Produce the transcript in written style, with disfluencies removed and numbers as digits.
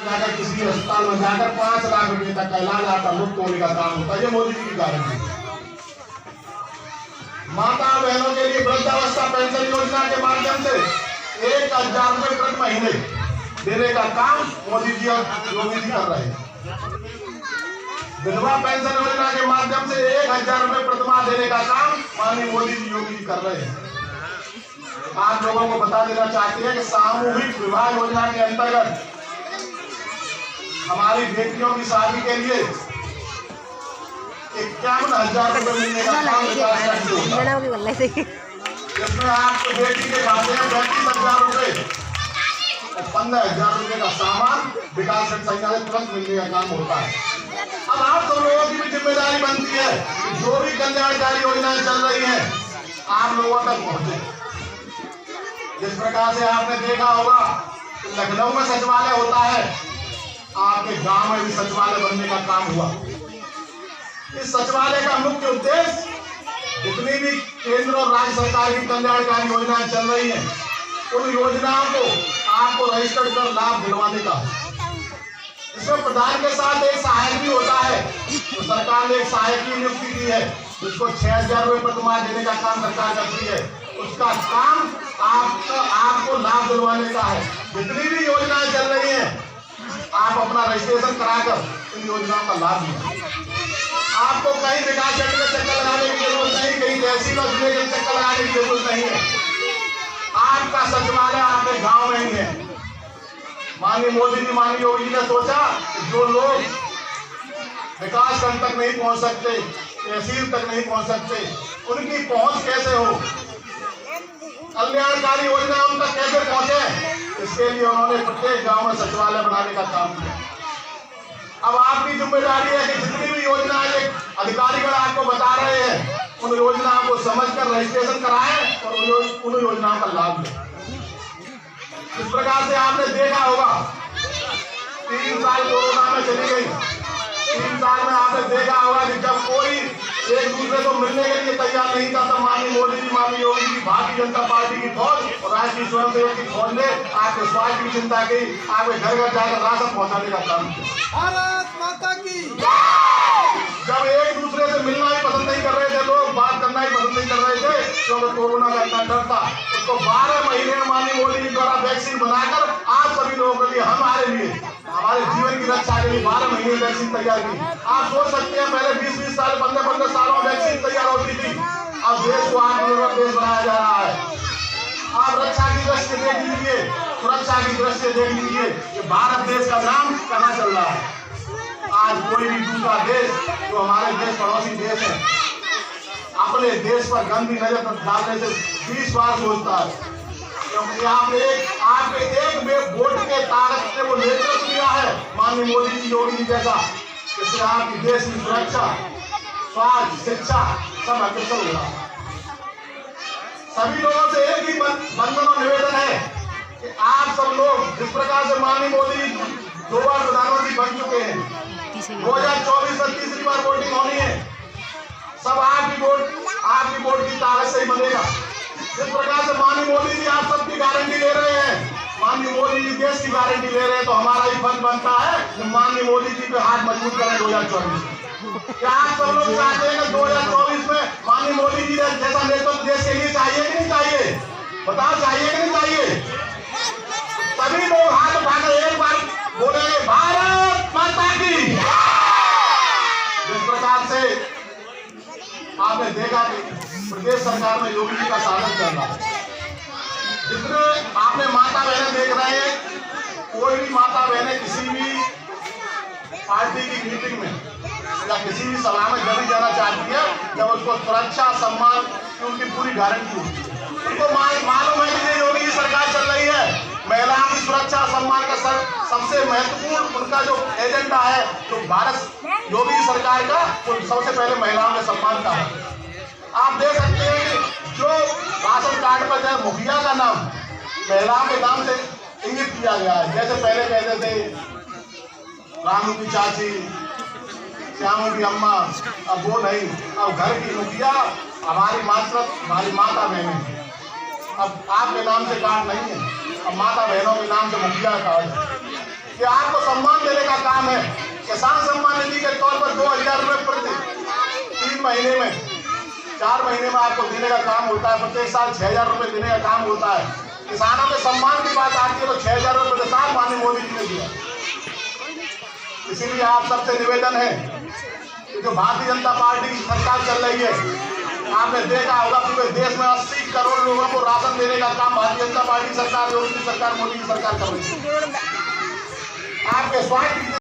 जाकर किसी अस्पताल में जाकर 5 लाख रुपए तक का इलाज आपका मुफ्त होने का काम होता है। ये मोदी जी की गारंटी। माता बहनों के लिए वृद्धावस्था पेंशन योजना के माध्यम से 1000 रुपए प्रति महीने देने का काम मोदी जी और योगी जी कर रहे हैं। विधवा पेंशन योजना के माध्यम से 1000 रुपए प्रतिमाह देने का काम माननीय मोदी जी योगी जी कर रहे हैं। आप लोगों को बता देना चाहते हैं कि सामूहिक विवाह योजना के अंतर्गत हमारी बेटियों की शादी के लिए 51,000 रुपए मिलने का काम जिसमें आपकी बेटी के खाते में 35,000 रुपए और 15,000 रुपए का सामान विकास संस्था से तुरंत मिलने का काम होता है। अब आप सब लोगों की भी जिम्मेदारी बनती है कि जो भी कल्याणकारी योजनाएं चल रही हैं आप लोगों तक पहुंचे। जिस प्रकार से आपने देखा होगा लखनऊ में सचिवालय होता है, आपके गांव में भी सचिवालय बनने का काम हुआ। इस सचिवालय का मुख्य उद्देश्य जितनी भी केंद्र और राज्य सरकार की कल्याणकारी योजनाएं चल रही हैं उन योजनाओं को आपको रजिस्टर्ड कर लाभ दिलवाने का। इसमें प्रधान के साथ एक सहायक भी होता है, तो सरकार ने एक सहायक की नियुक्ति की है जिसको 6,000 रुपए प्रतिमाह देने का काम सरकार करती है। उसका काम आपको लाभ दिलवाने का है। जितनी भी योजनाएं चल रही हैं आप अपना रजिस्ट्रेशन कराकर इन योजनाओं का लाभ लें। आपको कहीं विकास क्षेत्र में चक्कर लगाने की जरूरत नहीं, कहीं तहसील और जिले के चक्कर लगाने की जरूरत नहीं है। आपका सचिवालय आपके गांव में ही है। माननीय मोदी जी माननीय योगी जी ने सोचा कि जो लोग विकास खंड तक नहीं पहुंच सकते, तहसील तक नहीं पहुंच सकते, उनकी पहुंच कैसे हो, कल्याणकारी योजना उन तक कैसे पहुंचे, इसके लिए उन्होंने प्रत्येक गांव में सचिवालय बनाने का काम किया। अब आपकी जिम्मेदारी है कि जितनी भी योजनाएं अधिकारीगण आपको बता रहे हैं उन योजनाओं को समझकर रजिस्ट्रेशन कराएं और उन योजनाओं का लाभ लें। इस प्रकार से आपने देखा होगा 3 साल कोरोना में चली गई, 3 साल में आपने देखा होगा कि जब कोई एक दूसरे को मिलने के लिए तैयार नहीं था तो माननीय मोदी जी माननीय योगी जी भारतीय जनता पार्टी की फौज और राष्ट्रीय स्वयंसेवक की फौज ने आपके स्वास्थ्य की चिंता की, आपके घर घर जाकर राशन पहुंचाने का काम किया। भारत माता की। जब एक दूसरे से मिलना ही पसंद नहीं कर रहे थे लोग, बात करना ही पसंद नहीं कर रहे थे क्योंकि कोरोना का इतना डर था, उसको 12 महीने में माननीय मोदी जी द्वारा वैक्सीन बनाकर आप सभी लोगों के लिए हमारे लिए हमारे जीवन की रक्षा के लिए 12 महीने वैक्सीन तैयार की। आप सोच सकते हैं पहले 20-20 साल 15-15 सालों में वैक्सीन तैयार होती थी, अब देश को आत्मनिर्भर देश बनाया जा रहा है। आप रक्षा की दृष्टि देख लीजिए, सुरक्षा की दृष्टि देख लीजिए कि भारत देश का नाम कहाँ चल रहा है। आज कोई भी दूसरा देश जो हमारे देश पड़ोसी देश है अपने देश पर गंदी नजर डालने से 20 बार सोचता है, क्योंकि आपके एक वोट के ताकत से वो नेतृत्व दिया है माननीय मोदी जी योगी जी जैसा, इससे आपकी देश की सुरक्षा स्वास्थ्य शिक्षा सब अग्रसर होगा। सभी लोगों से एक ही बंधन और निवेदन है कि आप सब लोग जिस प्रकार से माननीय मोदी जी 2 बार प्रधानमंत्री बन चुके हैं, 2024 में तीसरी बार वोटिंग होनी है, सब आपकी वोट की ताकत से ही बनेगा। जिस प्रकार से माननीय मोदी जी आप सबकी गारंटी ले रहे हैं, माननीय मोदी जी देश की गारंटी ले रहे हैं, तो हमारा ही फर्ज बनता है कि माननीय मोदी जी पे हाथ मजबूत करें 2024 में। क्या आप सब लोग चाहते हैं कि 2024 में माननीय मोदी जी जैसा नेतृत्व देश के लिए चाहिए कि नहीं चाहिए? बताओ चाहिए कि नहीं चाहिए? सभी लोग हाथ उठाकर एक बार बोलेंगे भारत माता की। जिस प्रकार से आपने देखा कि प्रदेश सरकार में योगी जी का शासन चल रहा है, जितने आपने माता बहनें देख रहे हैं, कोई भी माता बहनें किसी भी पार्टी की मीटिंग में या किसी भी सभा में जब भी जाना चाहती है जब उसको सुरक्षा सम्मान की उनकी पूरी गारंटी होती है। उनको मालूम है कि योगी जी सरकार चल रही है, महिलाओं की सुरक्षा सम्मान का सबसे महत्वपूर्ण उनका जो एजेंडा है जो भारत योगी सरकार का, वो सबसे पहले महिलाओं के सम्मान का है। आप देख सकते हैं कि जो राशन कार्ड पर जो मुखिया का नाम महिलाओं के नाम से इंगित किया गया है, जैसे पहले कहते थे रामू की चाची, श्यामू की अम्मा, अब वो नहीं, अब घर की मुखिया हमारी माता बहनें। अब आपके नाम से कार्ड नहीं है, अब माता बहनों के नाम से मुखिया कार्ड है। कि आपको सम्मान देने का काम है। किसान सम्मान निधि के तौर पर 2000 रुपये प्रति 3 महीने में 4 महीने में आपको देने का काम होता है। प्रत्येक साल 6000 रुपये देने का काम होता है। किसानों के सम्मान की बात आती है तो 6000 रुपये प्रति साल माननीय मोदी जी ने दिया। इसीलिए आप सबसे निवेदन है कि जो भारतीय जनता पार्टी की सरकार चल रही है, आपने देखा होगा पूरे देश में 80 करोड़ लोगों को राशन देने का काम भारतीय जनता पार्टी सरकार, योगी सरकार, मोदी की सरकार कर रही है। आपके स्वास्थ्य